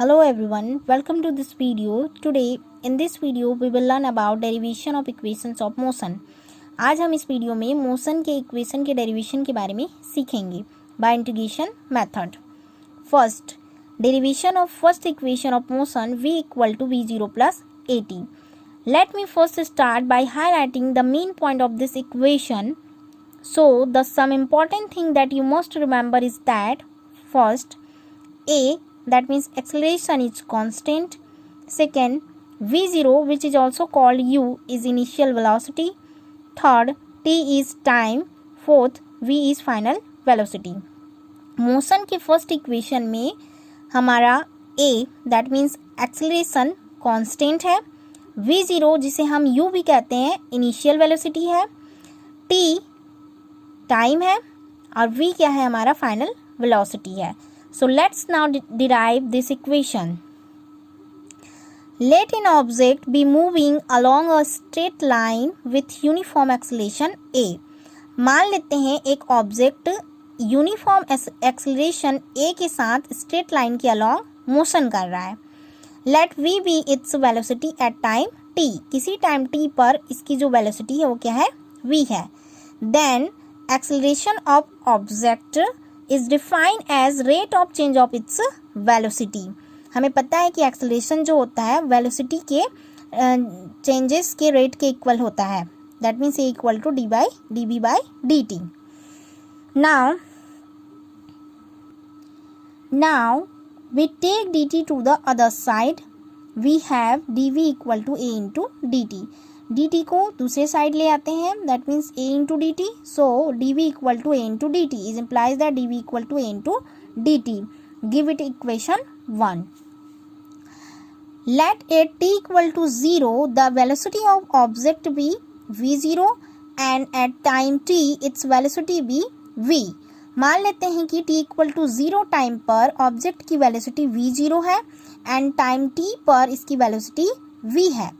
Hello everyone, welcome to this video. Today in this video we will learn about derivation of equations of motion. आज हम इस video में motion के equation के derivation के बारे में सीखेंगे by integration method. First, derivation of first equation of motion v equal to v0 plus at. Let me first start by highlighting the main point of this equation. So the some important thing that you must remember is that first, a, that means acceleration is constant. Second, v0 which is also called u is initial velocity. Third, t is time. Fourth, v is final velocity. Motion के first equation में हमारा a that means acceleration constant है, v0 जिसे हम u भी कहते हैं initial velocity है, t टाइम है और v क्या है हमारा फाइनल वेलोसिटी है. So let's now derive this equation. Let an object be moving along a straight line with uniform acceleration a. मान लेते हैं एक ऑब्जेक्ट यूनिफॉर्म एक्सेलरेशन a के साथ स्ट्रेट लाइन के अलॉन्ग मोशन कर रहा है. Let v be its velocity at time t. किसी टाइम t पर इसकी जो वेलोसिटी है वो क्या है, v है. Then acceleration of object is defined as rate of change of its velocity. हमें पता है कि एक्सेलरेशन जो होता है वेलोसिटी के चेंजेस के रेट के इक्वल होता है. That means a equal to dv by dt. Now we take dt to the other side. We have dv equal to a into dt. dt को दूसरे साइड ले आते हैं. That means a into dt. So dv equal to a into dt is implies that dv equal to a into dt. Give it equation 1. Let at t equal to 0 the velocity of object be v0 and at time t its velocity be v. मान लेते हैं कि t equal to 0 time पर object की velocity v0 है and time t पर इसकी velocity v है.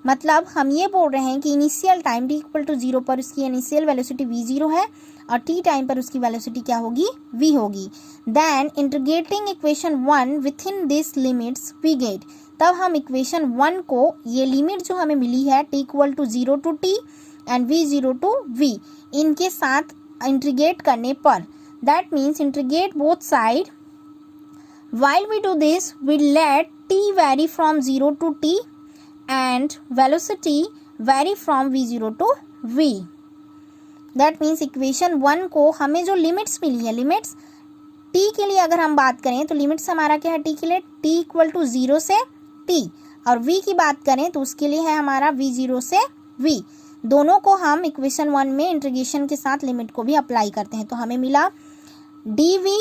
मतलब हम ये बोल रहे हैं कि initial time t equal to 0 पर उसकी इनिशियल वेलोसिटी v0 है और t टाइम पर उसकी वेलोसिटी क्या होगी, v होगी. Then integrating equation 1 within this limits we get. तब हम इक्वेशन 1 को ये लिमिट जो हमें मिली है t equal to 0 to t and v0 to v इनके साथ इंटीग्रेट करने पर, that means integrate both side. While we do this we let t vary from 0 to t and velocity vary from v0 to v. That means equation 1 को हमें जो limits मिली है, limits t के लिए अगर हम बात करें तो लिमिट्स हमारा क्या है t के लिए, t इक्वल टू 0 से t, और v की बात करें तो उसके लिए है हमारा v0 से v. दोनों को हम इक्वेशन 1 में इंटीग्रेशन के साथ लिमिट को भी अप्लाई करते हैं तो हमें मिला dv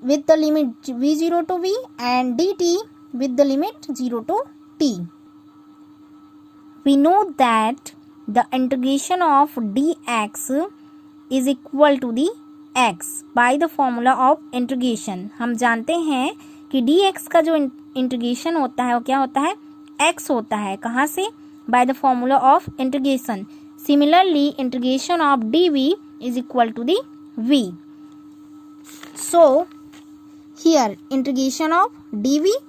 with the limit v0 to v and dt with the limit 0 to t. We know that the integration of dx is equal to the x by the formula of integration. हम जानते हैं कि dx का जो integration होता है वो क्या होता है, x होता है. कहाँ से, by the formula of integration. Similarly, integration of dv is equal to the v. So here integration of dv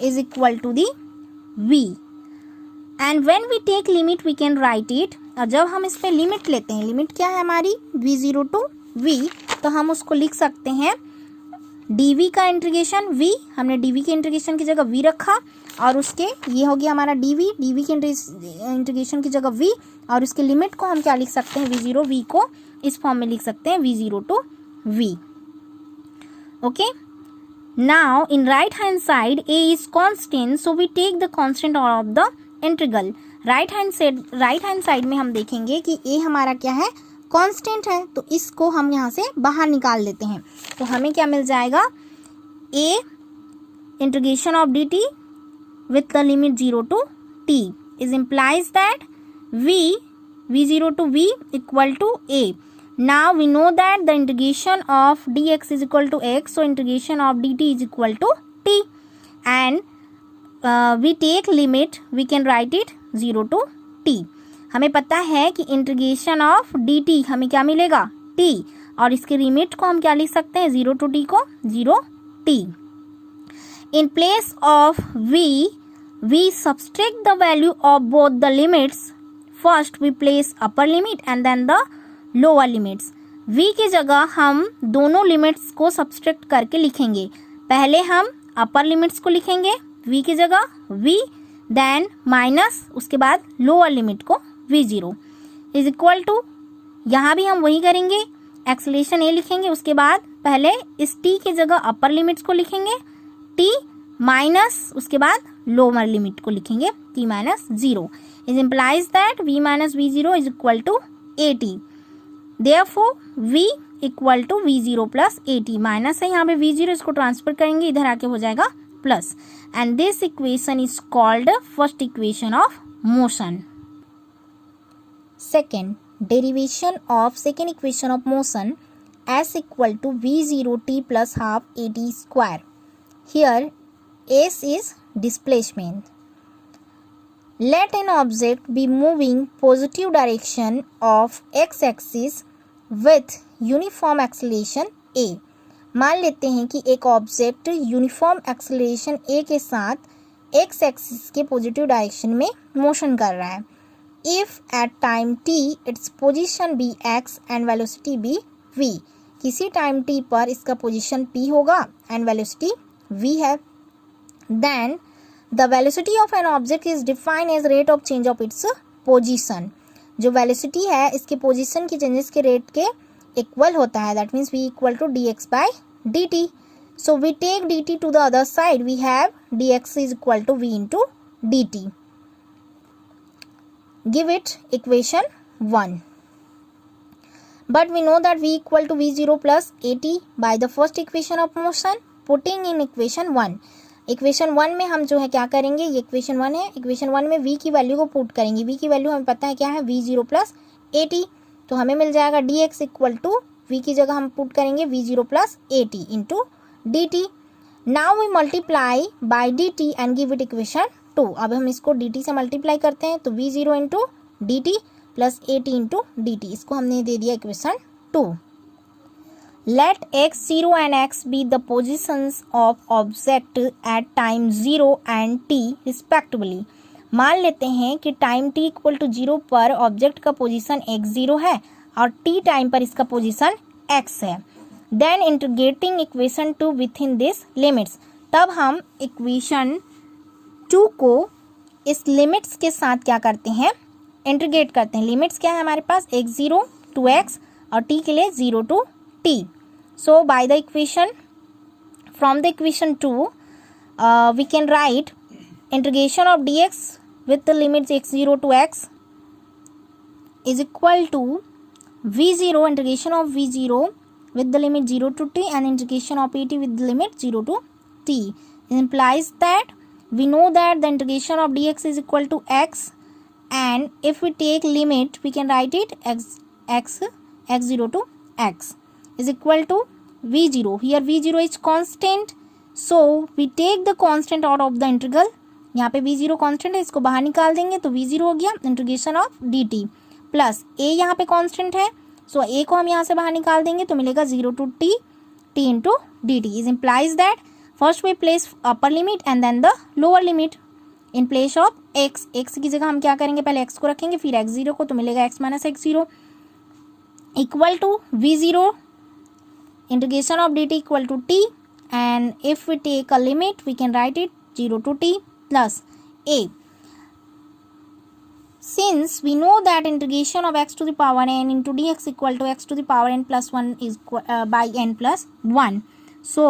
is equal to the v. And when we take limit we can write it. और जब हम इस पे limit लेते हैं, limit क्या है हमारी v0 टू v, तो हम उसको लिख सकते हैं dv का इंटीग्रेशन v. हमने dv के इंटीग्रेशन की जगह v रखा और उसके ये हो गया हमारा dv के इंटीग्रेशन की जगह v, और उसके लिमिट को हम क्या लिख सकते हैं, v0 v को इस फॉर्म में लिख सकते हैं v0 to v. Okay. Now in right hand side a is constant, so we take the constant of the integral. Right hand side में हम देखेंगे कि a हमारा क्या है, कांस्टेंट है, तो इसको हम यहाँ से बाहर निकाल देते हैं. तो हमें क्या मिल जाएगा, a integration of dt with the limit 0 to t is implies that v0 to v equal to a. Now we know that the integration of dx is equal to x, so integration of dt is equal to t, and we take limit we can write it 0 to t. हमें पता है कि integration of dt हमें क्या मिलेगा, t, और इसके limit को हम क्या लिख सकते हैं, 0 to t को 0 t. In place of we subtract the value of both the limits. First we place upper limit and then the lower limits. v की जगह हम दोनों लिमिट्स को सब्सट्रैक्ट करके लिखेंगे. पहले हम अपर लिमिट्स को लिखेंगे v की जगह v, देन माइनस उसके बाद लोअर लिमिट को v0 इज इक्वल टू, यहाँ भी हम वही करेंगे, एक्सेलरेशन a लिखेंगे, उसके बाद पहले इस t की जगह अपर लिमिट्स को लिखेंगे t माइनस उसके बाद लोअर लिमिट को लिखेंगे t minus 0. Is implies that v minus v0 is equal to at. Therefore v equal to v0 plus at. Minus है यहाँ पे v0, इसको ट्रांसफर करेंगे, इधर आके हो जाएगा plus. And this equation is called first equation of motion. Second, derivation of second equation of motion s equal to v0 t plus half at square. Here s is displacement. Let an object be moving positive direction of x-axis with uniform acceleration a. मान लेते हैं कि एक object uniform acceleration a के साथ x axis के positive direction में motion कर रहा है. If at time t its position be x and velocity be v. किसी टाइम t पर इसका पोजीशन p होगा and velocity v है. Then the velocity of an object is defined as rate of change of its position. जो velocity है इसके position की changes के रेट के इक्वल होता है. That means v equal to dx by dt. So we take dt to the other side. We have dx is equal to v into dt. Give it equation 1. But we know that v equal to v0 plus at by the first equation of motion. Putting in equation 1. Equation 1 में हम जो है क्या करेंगे, ये equation 1 है, equation 1 में v की वैल्यू को पुट करेंगे. v की वैल्यू हमें पता है क्या है, v0 प्लस at. तो हमें मिल जाएगा dx इक्वल टू v की जगह हम पुट करेंगे v0 plus at into dt. Now we multiply by dt and give it equation 2. अब हम इसको dt से मल्टीप्लाई करते हैं तो v0 into dt plus at into dt, इसको हमने दे दिया equation 2. Let x0 and x be the positions of object at time 0 and t respectively. मान लेते हैं कि टाइम t इक्वल टू 0 पर ऑब्जेक्ट का पोजीशन x0 है और t टाइम पर इसका पोजीशन x है. Then integrating equation 2 within this limits. तब हम इक्वेशन 2 को इस लिमिट्स के साथ क्या करते हैं, इंटीग्रेट करते हैं. लिमिट्स क्या है हमारे पास, x0 टू x और t के लिए 0 to t. So by the equation, from the equation 2 we can write integration of dx with the limits x0 to x is equal to v0 integration of v0 with the limit 0 to t and integration of at with the limit 0 to t. It implies that we know that the integration of dx is equal to x, and if we take limit we can write it x0 to x is equal to v0. Here v0 is constant, so we take the constant out of the integral. यहाँ पे v0 constant है, इसको बाहर निकाल देंगे तो v0 हो गया integration of dt plus a यहाँ पे constant है, सो a को हम यहाँ से बाहर निकाल देंगे तो मिलेगा 0 to t into dt. Is implies that first we place upper limit and then the lower limit in place of x. x की जगह हम क्या करेंगे, पहले x को रखेंगे फिर x0 को, तो मिलेगा x minus x0 equal to v0 integration of dt equal to t, and if we take a limit we can write it 0 to t plus a. Since we know that integration of x to the power n into dx equal to x to the power n plus 1 is by n plus 1. So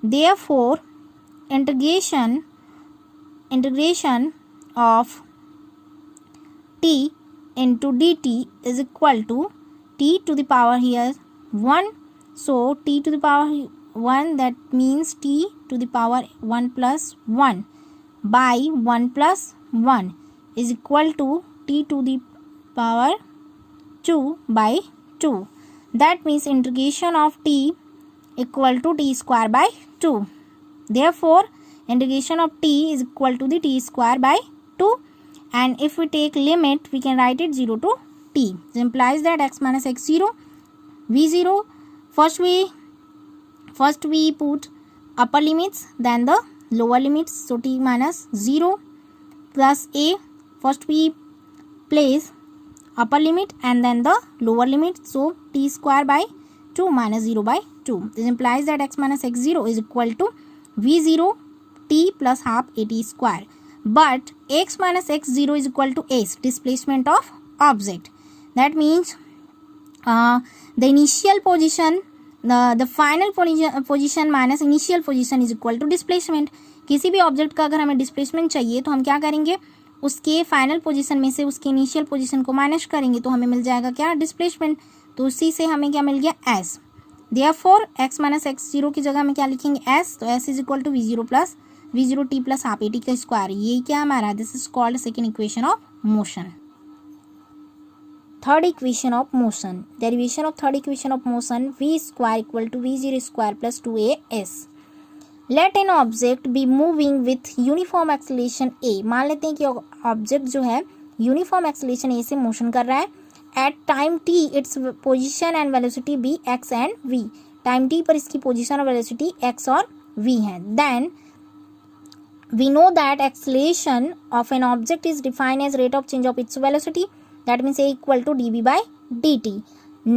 therefore integration of t into dt is equal to t to the power here 1. So t to the power 1, that means t to the power 1 plus 1 by 1 plus 1 is equal to t to the power 2 by 2. That means integration of t equal to t square by 2. Therefore integration of t is equal to the t square by 2, and if we take limit we can write it 0 to t. This implies that x minus x0 v0, first we put upper limits then the lower limits, so t minus 0 plus a. First we place upper limit and then the lower limit, so t square by 2 minus 0 by 2. This implies that x minus x0 is equal to v0 t plus half at square. But x minus x0 is equal to s, displacement of object. That means the initial position, the final position minus initial position is equal to displacement. किसी भी object का अगर हमें displacement चाहिए तो हम क्या करेंगे, उसके फाइनल पोजीशन में से उसके इनिशियल पोजीशन को माइनस करेंगे तो हमें मिल जाएगा क्या, डिस्प्लेसमेंट. तो उसी से हमें क्या मिल गया, S. Therefore x minus x0 की जगह में क्या लिखेंगे, s. तो s is equal to v0 plus v0 t plus half at का स्क्वायर. यही क्या हमारा, this is called second equation of motion. Third equation of motion. Derivation of third equation of motion, v square equal to v0 square plus 2as. Let an object be moving with uniform acceleration a. मान लेते हैं कि object जो है uniform acceleration a से motion कर रहा है. At time t its position and velocity be x and v. Time t पर इसकी पोजीशन और वेलोसिटी x और v है. Then we know that acceleration of an object is defined as rate of change of its velocity. That means a equal to dv by dt.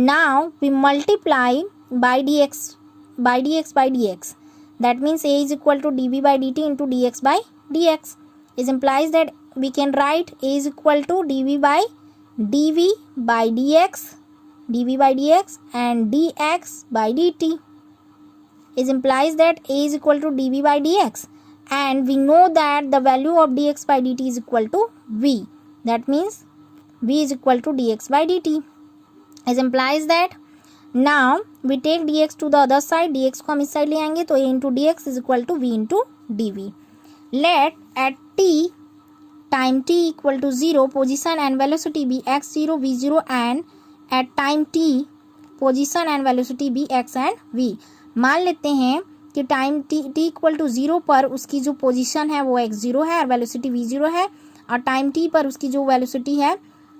Now we multiply by dx by dx. That means a is equal to dv by dt into dx by dx. It implies that we can write a is equal to dv by dx and dx by dt. It implies that a is equal to dv by dx, and we know that the value of dx by dt is equal to v. That means v is equal to dx by dt. It implies that now we take dx to the other side. dx को हम इस side ले आएंगे तो a into dx is equal to v into dv. Let at t time t equal to 0 position and velocity be x0 v0 and at time t position and velocity be x and v. मान लेते हैं कि time t equal to 0 पर उसकी जो position है वो x0 है और वेलोसिटी v0 है, और टाइम t पर उसकी जो वेलोसिटी है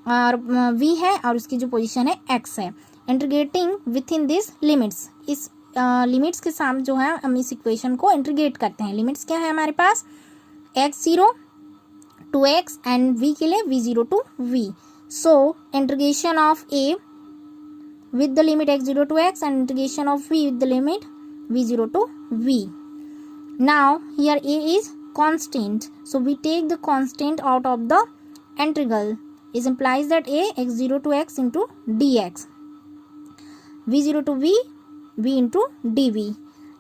और v है और उसकी जो पोजीशन है x है. Integrating with in this limits, इस लिमिट्स के साथ जो है हम इस इक्वेशन को इंटीग्रेट करते हैं. लिमिट्स क्या है हमारे पास, x0 to x and v के लिए v0 to v. So integration of a with the limit x0 to x and integration of v with the limit v0 to v. Now here a is constant, so we take the constant out of the integral. It implies that a x0 to x into dx, v0 to v, v into dv.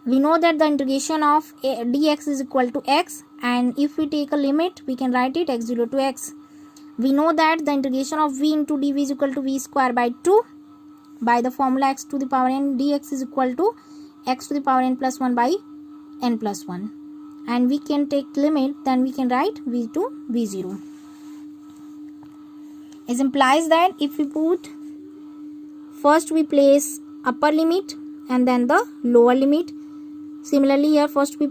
We know that the integration of dx is equal to x, and if we take a limit we can write it x0 to x. We know that the integration of v into dv is equal to v square by 2 by the formula x to the power n. dx is equal to x to the power n plus 1 by n plus 1, and we can take limit, then we can write v to v0. It implies that if we put, first we place upper limit and then the lower limit. Similarly here first we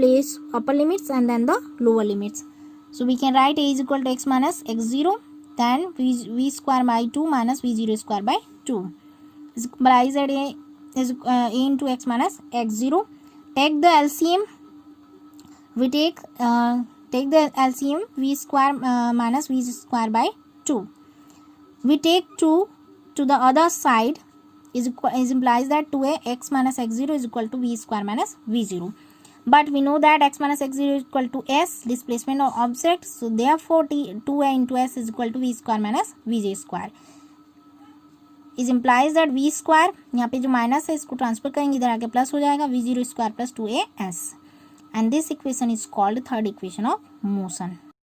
place upper limits and then the lower limits. So we can write a is equal to x minus x0, then v square by 2 minus v0 square by 2. This implies that a is a into x minus x0. Take the LCM. We take the LCM, v square minus v square by 2. We take 2 to the other side. Is implies that 2x minus x0 is equal to v square minus v0. But we know that x minus x0 is equal to s, displacement of object. So therefore 2a into s is equal to v square minus vj square. It implies that v square, यहाँ पे जो minus है इसको transfer करेंगे, इधर आके plus हो जाएगा, v0 square plus 2as. And this equation is called third equation of motion.